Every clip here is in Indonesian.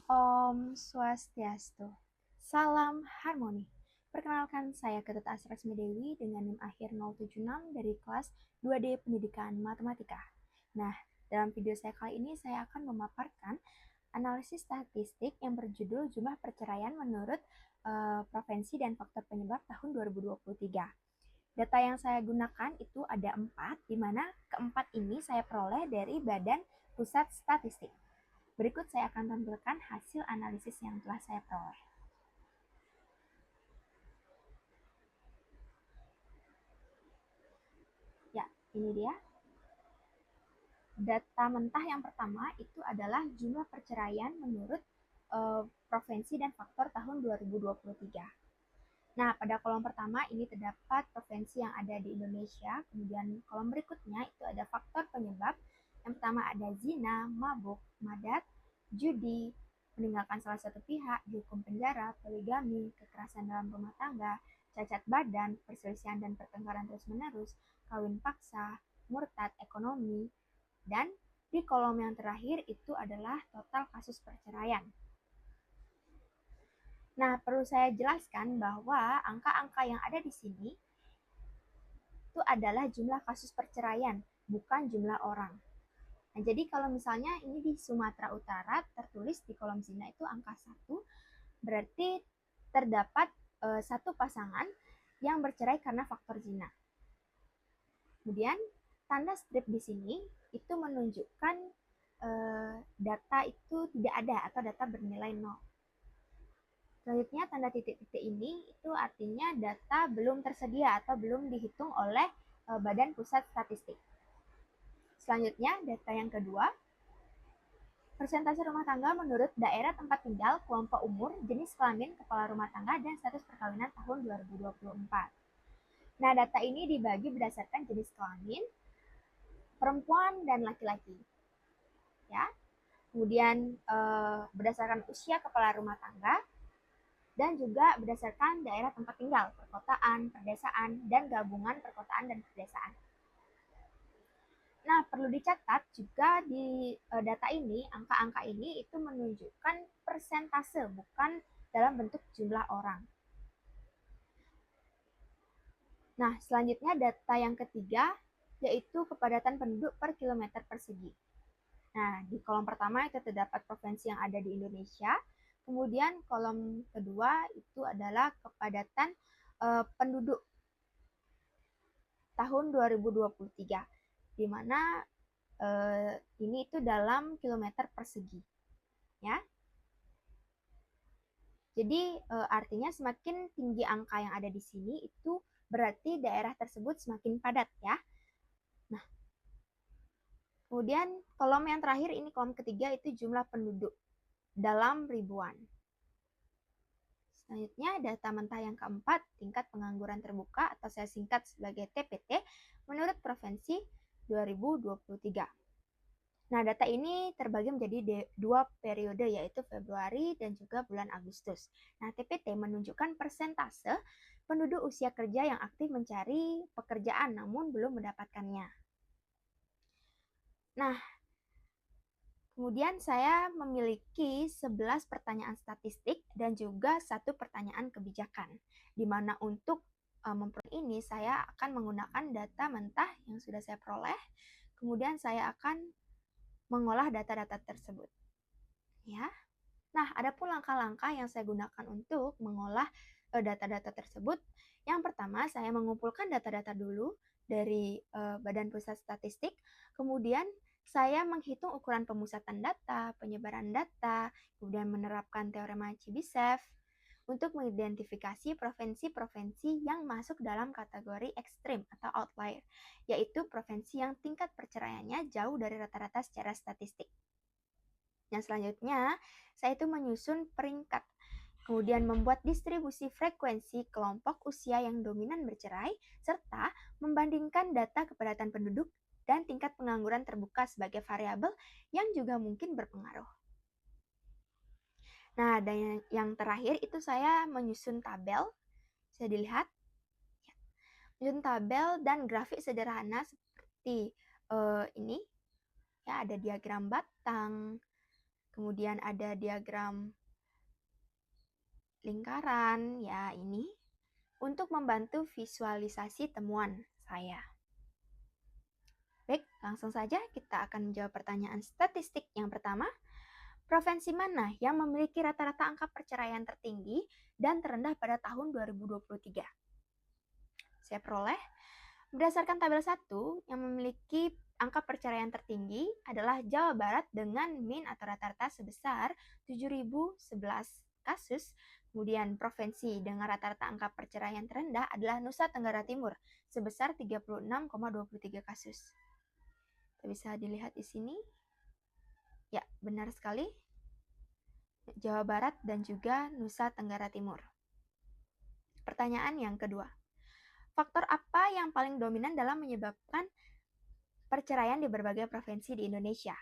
Om Swastiastu. Salam harmoni. Perkenalkan, saya Ketut Asrasmi Dewi dengan NIM akhir 076 dari kelas 2D Pendidikan Matematika. Nah, dalam video saya kali ini saya akan memaparkan analisis statistik yang berjudul jumlah perceraian menurut provinsi dan faktor penyebab tahun 2023. Data yang saya gunakan itu ada 4, di mana keempat ini saya peroleh dari Badan Pusat Statistik. Berikut saya akan tampilkan hasil analisis yang telah saya peroleh. Ya, ini dia. Data mentah yang pertama itu adalah jumlah perceraian menurut provinsi dan faktor tahun 2023. Nah, pada kolom pertama ini terdapat provinsi yang ada di Indonesia, kemudian kolom berikutnya itu ada faktor penyebab. Yang pertama ada zina, mabuk, madat, judi, meninggalkan salah satu pihak, dihukum penjara, poligami, kekerasan dalam rumah tangga, cacat badan, perselisihan dan pertengkaran terus-menerus, kawin paksa, murtad, ekonomi, dan di kolom yang terakhir itu adalah total kasus perceraian. Nah, perlu saya jelaskan bahwa angka-angka yang ada di sini itu adalah jumlah kasus perceraian, bukan jumlah orang. Nah, jadi kalau misalnya ini di Sumatera Utara tertulis di kolom zina itu angka 1, berarti terdapat satu pasangan yang bercerai karena faktor zina. Kemudian tanda strip di sini itu menunjukkan data itu tidak ada atau data bernilai 0. Selanjutnya tanda titik-titik ini itu artinya data belum tersedia atau belum dihitung oleh Badan Pusat Statistik. Selanjutnya data yang kedua, persentase rumah tangga menurut daerah tempat tinggal, kelompok umur, jenis kelamin kepala rumah tangga, dan status perkawinan tahun 2024. Nah, data ini dibagi berdasarkan jenis kelamin, perempuan dan laki-laki. Ya. Kemudian berdasarkan usia kepala rumah tangga, dan juga berdasarkan daerah tempat tinggal, perkotaan, perdesaan, dan gabungan perkotaan dan perdesaan. Nah, perlu dicatat juga di data ini, angka-angka ini itu menunjukkan persentase, bukan dalam bentuk jumlah orang. Nah, selanjutnya data yang ketiga, yaitu kepadatan penduduk per kilometer persegi. Nah, di kolom pertama itu terdapat provinsi yang ada di Indonesia. Kemudian kolom kedua itu adalah kepadatan penduduk tahun 2023, di mana ini itu dalam kilometer persegi. Ya. Jadi artinya semakin tinggi angka yang ada di sini itu berarti daerah tersebut semakin padat ya. Nah, kemudian kolom yang terakhir ini kolom ketiga itu jumlah penduduk dalam ribuan. Selanjutnya data mentah yang keempat, tingkat pengangguran terbuka atau saya singkat sebagai TPT menurut provinsi 2023. Nah, data ini terbagi menjadi 2 periode, yaitu Februari dan juga bulan Agustus. Nah, TPT menunjukkan persentase penduduk usia kerja yang aktif mencari pekerjaan namun belum mendapatkannya. Nah, kemudian saya memiliki 11 pertanyaan statistik dan juga 1 pertanyaan kebijakan, di mana untuk memperoleh ini saya akan menggunakan data mentah yang sudah saya peroleh, kemudian saya akan mengolah data-data tersebut. Ya. Nah, ada pun langkah-langkah yang saya gunakan untuk mengolah data-data tersebut. Yang pertama, saya mengumpulkan data-data dulu dari Badan Pusat Statistik, kemudian saya menghitung ukuran pemusatan data, penyebaran data, kemudian menerapkan teorema Chebyshev untuk mengidentifikasi provinsi-provinsi yang masuk dalam kategori ekstrim atau outlier, yaitu provinsi yang tingkat perceraiannya jauh dari rata-rata secara statistik. Yang selanjutnya, saya itu menyusun peringkat, kemudian membuat distribusi frekuensi kelompok usia yang dominan bercerai, serta membandingkan data kepadatan penduduk dan tingkat pengangguran terbuka sebagai variabel yang juga mungkin berpengaruh. Nah, dan yang terakhir itu saya menyusun tabel, bisa dilihat. Menyusun tabel dan grafik sederhana seperti ini, ya ada diagram batang, Kemudian ada diagram lingkaran, ya ini, untuk membantu visualisasi temuan saya. Baik, langsung saja kita akan menjawab pertanyaan statistik yang pertama. Provinsi mana yang memiliki rata-rata angka perceraian tertinggi dan terendah pada tahun 2023? Saya peroleh, berdasarkan tabel 1, yang memiliki angka perceraian tertinggi adalah Jawa Barat dengan min atau rata-rata sebesar 7.011 kasus. Kemudian provinsi dengan rata-rata angka perceraian terendah adalah Nusa Tenggara Timur sebesar 36,23 kasus. Bisa dilihat di sini. Ya, benar sekali. Jawa Barat dan juga Nusa Tenggara Timur. Pertanyaan yang kedua. Faktor apa yang paling dominan dalam menyebabkan perceraian di berbagai provinsi di Indonesia?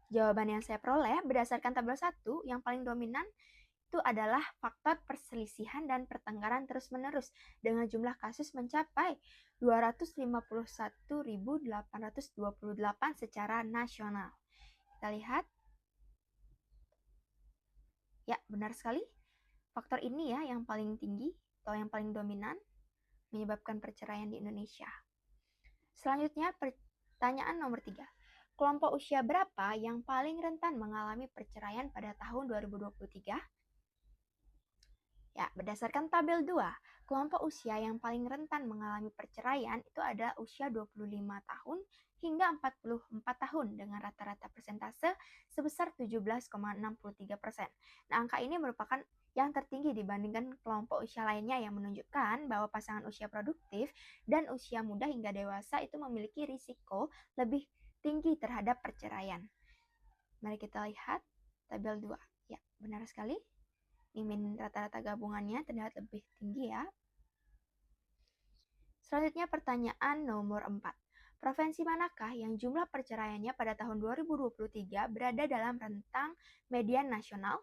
Jawaban yang saya peroleh berdasarkan tabel 1, yang paling dominan itu adalah faktor perselisihan dan pertengkaran terus-menerus dengan jumlah kasus mencapai 251.828 secara nasional. Kita lihat. Ya, benar sekali. Faktor ini ya yang paling tinggi atau yang paling dominan menyebabkan perceraian di Indonesia. Selanjutnya, pertanyaan nomor 3. Kelompok usia berapa yang paling rentan mengalami perceraian pada tahun 2023? Ya, berdasarkan tabel 2, kelompok usia yang paling rentan mengalami perceraian itu ada usia 25 tahun hingga 44 tahun dengan rata-rata persentase sebesar 17,63%. Nah, angka ini merupakan yang tertinggi dibandingkan kelompok usia lainnya yang menunjukkan bahwa pasangan usia produktif dan usia muda hingga dewasa itu memiliki risiko lebih tinggi terhadap perceraian. Mari kita lihat tabel 2. Ya, benar sekali. Min rata-rata gabungannya terlihat lebih tinggi ya. Selanjutnya pertanyaan nomor 4. Provinsi manakah yang jumlah perceraiannya pada tahun 2023 berada dalam rentang median nasional?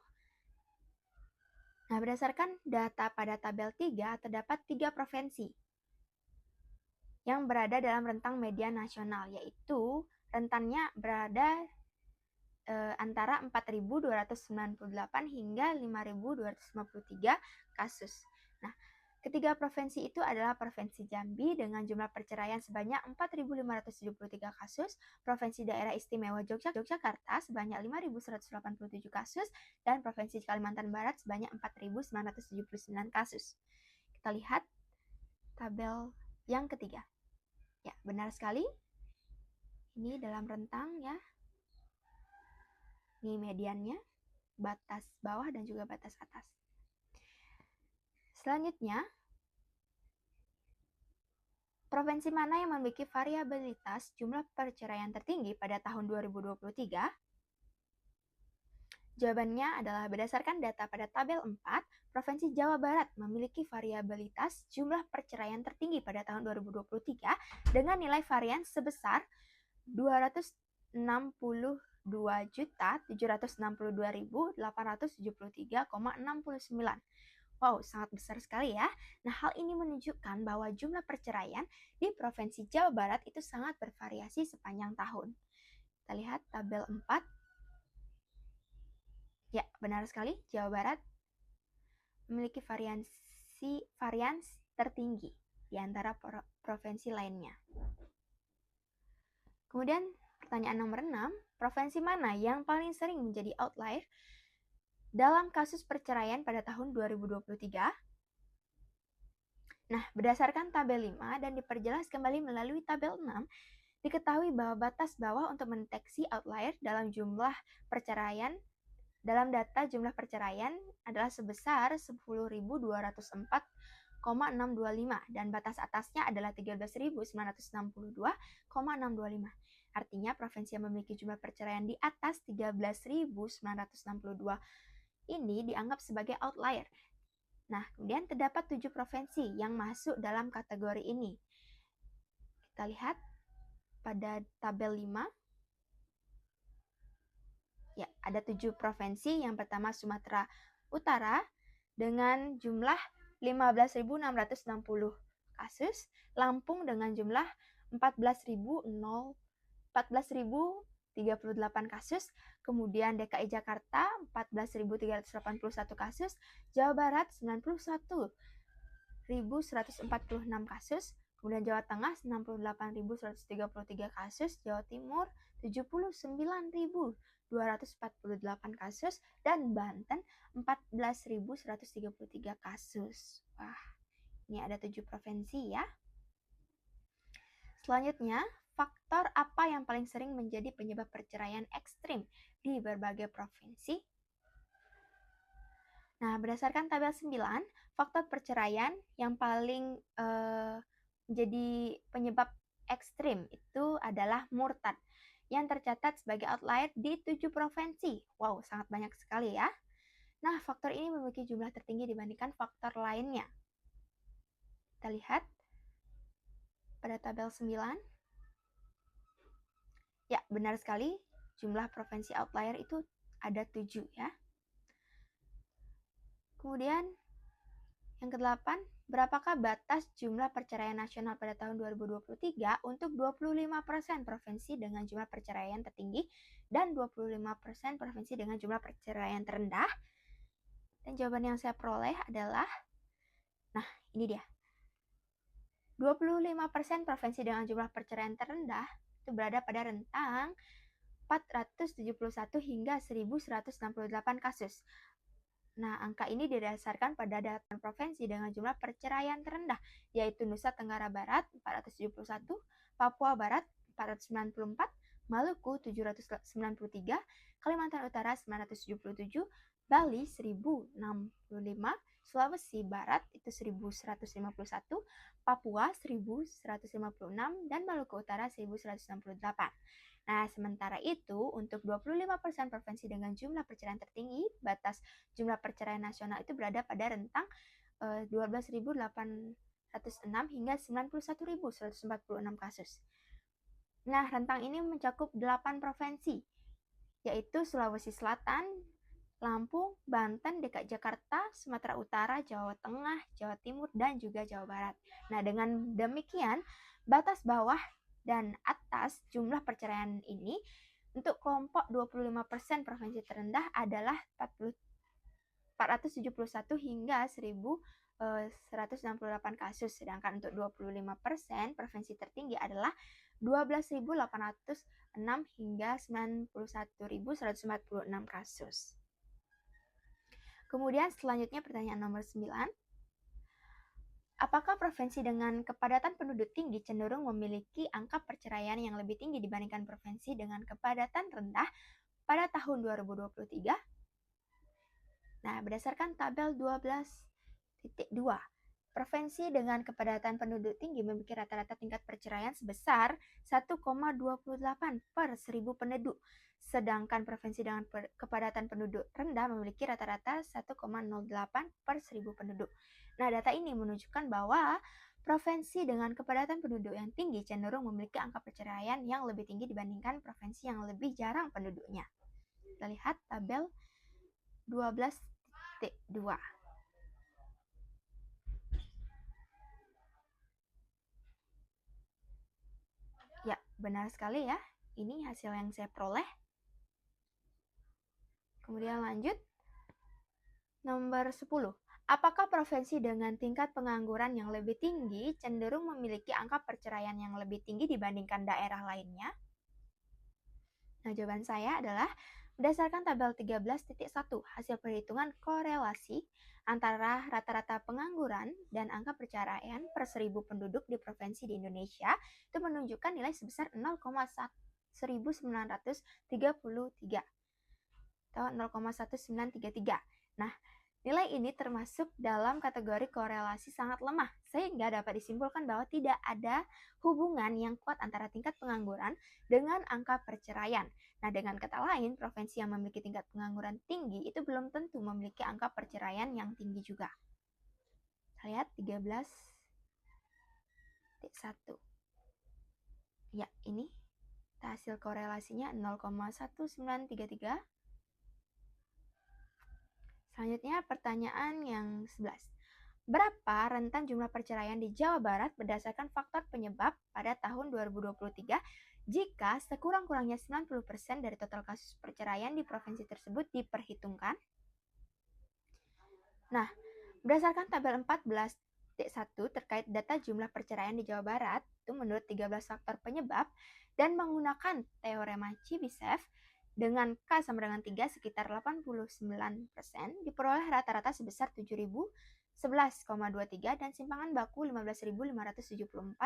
Nah, berdasarkan data pada tabel 3, terdapat 3 provinsi yang berada dalam rentang median nasional, yaitu rentannya berada antara 4.298 hingga 5.253 kasus. Nah, ketiga provinsi itu adalah Provinsi Jambi dengan jumlah perceraian sebanyak 4.573 kasus, Provinsi Daerah Istimewa Yogyakarta sebanyak 5.187 kasus, dan Provinsi Kalimantan Barat sebanyak 4.979 kasus. Kita lihat tabel yang ketiga. Ya, benar sekali. Ini dalam rentang ya. Ini mediannya, batas bawah dan juga batas atas. Selanjutnya, provinsi mana yang memiliki variabilitas jumlah perceraian tertinggi pada tahun 2023? Jawabannya adalah berdasarkan data pada tabel 4, Provinsi Jawa Barat memiliki variabilitas jumlah perceraian tertinggi pada tahun 2023 dengan nilai varian sebesar 262.762.873,69. Wow, sangat besar sekali ya. Nah, hal ini menunjukkan bahwa jumlah perceraian di Provinsi Jawa Barat itu sangat bervariasi sepanjang tahun. Kita lihat tabel 4. Ya, benar sekali. Jawa Barat memiliki varians tertinggi di antara provinsi lainnya. Kemudian, pertanyaan nomor 6, provinsi mana yang paling sering menjadi outlier dalam kasus perceraian pada tahun 2023? Nah, berdasarkan tabel 5 dan diperjelas kembali melalui tabel 6, diketahui bahwa batas bawah untuk mendeteksi outlier dalam jumlah perceraian dalam data jumlah perceraian adalah sebesar 10.204,625 dan batas atasnya adalah 13.962,625. Artinya provinsi yang memiliki jumlah perceraian di atas 13.962 ini dianggap sebagai outlier. Nah, kemudian terdapat 7 provinsi yang masuk dalam kategori ini. Kita lihat pada tabel 5. Ya, ada 7 provinsi. Yang pertama Sumatera Utara dengan jumlah 15.660 kasus, Lampung dengan jumlah 14.038 kasus, Kemudian DKI Jakarta 14.381 kasus, Jawa Barat 91.146 kasus, kemudian Jawa Tengah 68.133 kasus, Jawa Timur 79.248 kasus, dan Banten 14.133 kasus. Wah, ini ada 7 provinsi ya. Selanjutnya, faktor apa yang paling sering menjadi penyebab perceraian ekstrim di berbagai provinsi? Nah, berdasarkan tabel 9, faktor perceraian yang paling menjadi penyebab ekstrim itu adalah murtad yang tercatat sebagai outlier di 7 provinsi. Wow, sangat banyak sekali ya. Nah, faktor ini memiliki jumlah tertinggi dibandingkan faktor lainnya. Kita lihat pada tabel 9. Ya, benar sekali. Jumlah provinsi outlier itu ada 7 ya. Kemudian yang ke-8, berapakah batas jumlah perceraian nasional pada tahun 2023 untuk 25% provinsi dengan jumlah perceraian tertinggi dan 25% provinsi dengan jumlah perceraian terendah? Dan jawaban yang saya peroleh adalah, nah ini dia. 25% provinsi dengan jumlah perceraian terendah itu berada pada rentang 471 hingga 1168 kasus. Nah, angka ini didasarkan pada data provinsi dengan jumlah perceraian terendah, yaitu Nusa Tenggara Barat 471, Papua Barat 494, Maluku 793, Kalimantan Utara 977, Bali 1065, Sulawesi Barat itu 1151, Papua 1156, dan Maluku Utara 1168. Nah, sementara itu, untuk 25% provinsi dengan jumlah perceraian tertinggi, batas jumlah perceraian nasional itu berada pada rentang 12.806 hingga 91.146 kasus. Nah, rentang ini mencakup 8 provinsi, yaitu Sulawesi Selatan, Lampung, Banten, DKI Jakarta, Sumatera Utara, Jawa Tengah, Jawa Timur, dan juga Jawa Barat. Nah, dengan demikian, batas bawah dan atas jumlah perceraian ini untuk kelompok 25% provinsi terendah adalah 471 hingga 1.168 kasus, sedangkan untuk 25% provinsi tertinggi adalah 12.806 hingga 91.146 kasus. Kemudian selanjutnya pertanyaan nomor 9. Apakah provinsi dengan kepadatan penduduk tinggi cenderung memiliki angka perceraian yang lebih tinggi dibandingkan provinsi dengan kepadatan rendah pada tahun 2023? Nah, berdasarkan tabel 12.2, provinsi dengan kepadatan penduduk tinggi memiliki rata-rata tingkat perceraian sebesar 1,28 per 1.000 penduduk, sedangkan provinsi dengan kepadatan penduduk rendah memiliki rata-rata 1,08 per 1.000 penduduk. Nah, data ini menunjukkan bahwa provinsi dengan kepadatan penduduk yang tinggi cenderung memiliki angka perceraian yang lebih tinggi dibandingkan provinsi yang lebih jarang penduduknya. Kita lihat tabel 12.2. Ya, benar sekali ya. Ini hasil yang saya peroleh. Kemudian lanjut. Nomor 10. Apakah provinsi dengan tingkat pengangguran yang lebih tinggi cenderung memiliki angka perceraian yang lebih tinggi dibandingkan daerah lainnya? Nah, jawaban saya adalah berdasarkan tabel 13.1, hasil perhitungan korelasi antara rata-rata pengangguran dan angka perceraian per 1.000 penduduk di provinsi di Indonesia itu menunjukkan nilai sebesar 0,1933 atau 0,1933. Nah, nilai ini termasuk dalam kategori korelasi sangat lemah, sehingga dapat disimpulkan bahwa tidak ada hubungan yang kuat antara tingkat pengangguran dengan angka perceraian. Nah, dengan kata lain, provinsi yang memiliki tingkat pengangguran tinggi itu belum tentu memiliki angka perceraian yang tinggi juga. Lihat 13.1. Ya, ini hasil korelasinya 0,1933. Selanjutnya pertanyaan yang 11. Berapa rentang jumlah perceraian di Jawa Barat berdasarkan faktor penyebab pada tahun 2023 jika sekurang-kurangnya 90% dari total kasus perceraian di provinsi tersebut diperhitungkan. Nah, berdasarkan tabel 14D1 terkait data jumlah perceraian di Jawa Barat, itu menurut 13 faktor penyebab, dan menggunakan teorema Chebyshev, dengan K sama dengan 3 sekitar 89%, diperoleh rata-rata sebesar 7.011,23 dan simpangan baku 15.574,03,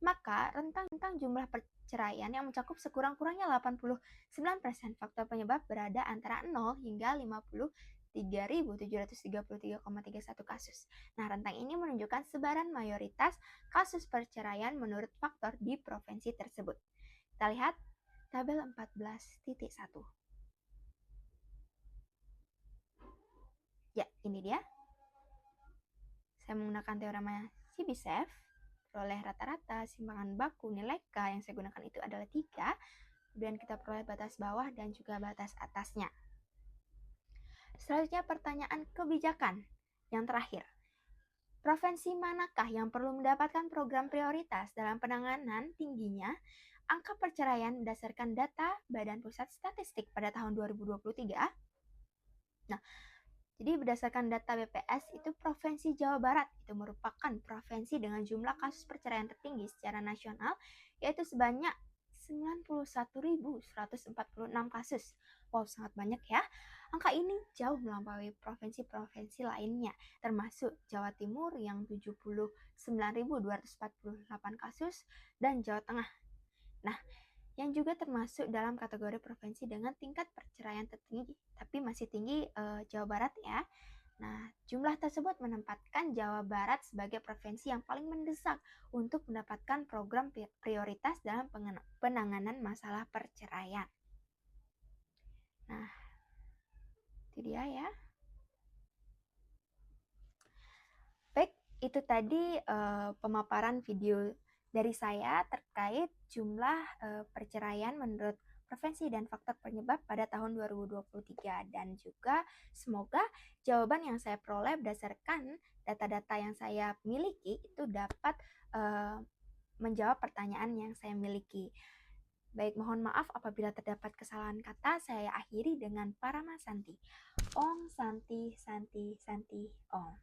maka rentang jumlah perceraian yang mencakup sekurang-kurangnya 89% faktor penyebab berada antara 0 hingga 3.733,31 kasus. Nah, rentang ini menunjukkan sebaran mayoritas kasus perceraian menurut faktor di provinsi tersebut. Kita lihat tabel 14.1. Ya, ini dia. Saya menggunakan teorema Chebyshev, peroleh rata-rata, simpangan baku, nilai K yang saya gunakan itu adalah 3, kemudian kita peroleh batas bawah dan juga batas atasnya. Selanjutnya pertanyaan kebijakan yang terakhir. Provinsi manakah yang perlu mendapatkan program prioritas dalam penanganan tingginya angka perceraian berdasarkan data Badan Pusat Statistik pada tahun 2023? Nah, jadi berdasarkan data BPS itu Provinsi Jawa Barat itu merupakan provinsi dengan jumlah kasus perceraian tertinggi secara nasional, yaitu sebanyak 91.146 kasus. Wow, sangat banyak ya. Angka ini jauh melampaui provinsi-provinsi lainnya, termasuk Jawa Timur yang 79.248 kasus dan Jawa Tengah. Nah, yang juga termasuk dalam kategori provinsi dengan tingkat perceraian tertinggi, tapi masih tinggi Jawa Barat ya. Nah, jumlah tersebut menempatkan Jawa Barat sebagai provinsi yang paling mendesak untuk mendapatkan program prioritas dalam penanganan masalah perceraian. Nah, itu dia ya. Baik, itu tadi pemaparan video dari saya terkait jumlah perceraian menurut provinsi dan faktor penyebab pada tahun 2023, dan juga semoga jawaban yang saya peroleh berdasarkan data-data yang saya miliki itu dapat menjawab pertanyaan yang saya miliki. Baik, mohon maaf apabila terdapat kesalahan kata. Saya akhiri dengan Paramasanti. Om Santi Santi Santi Om.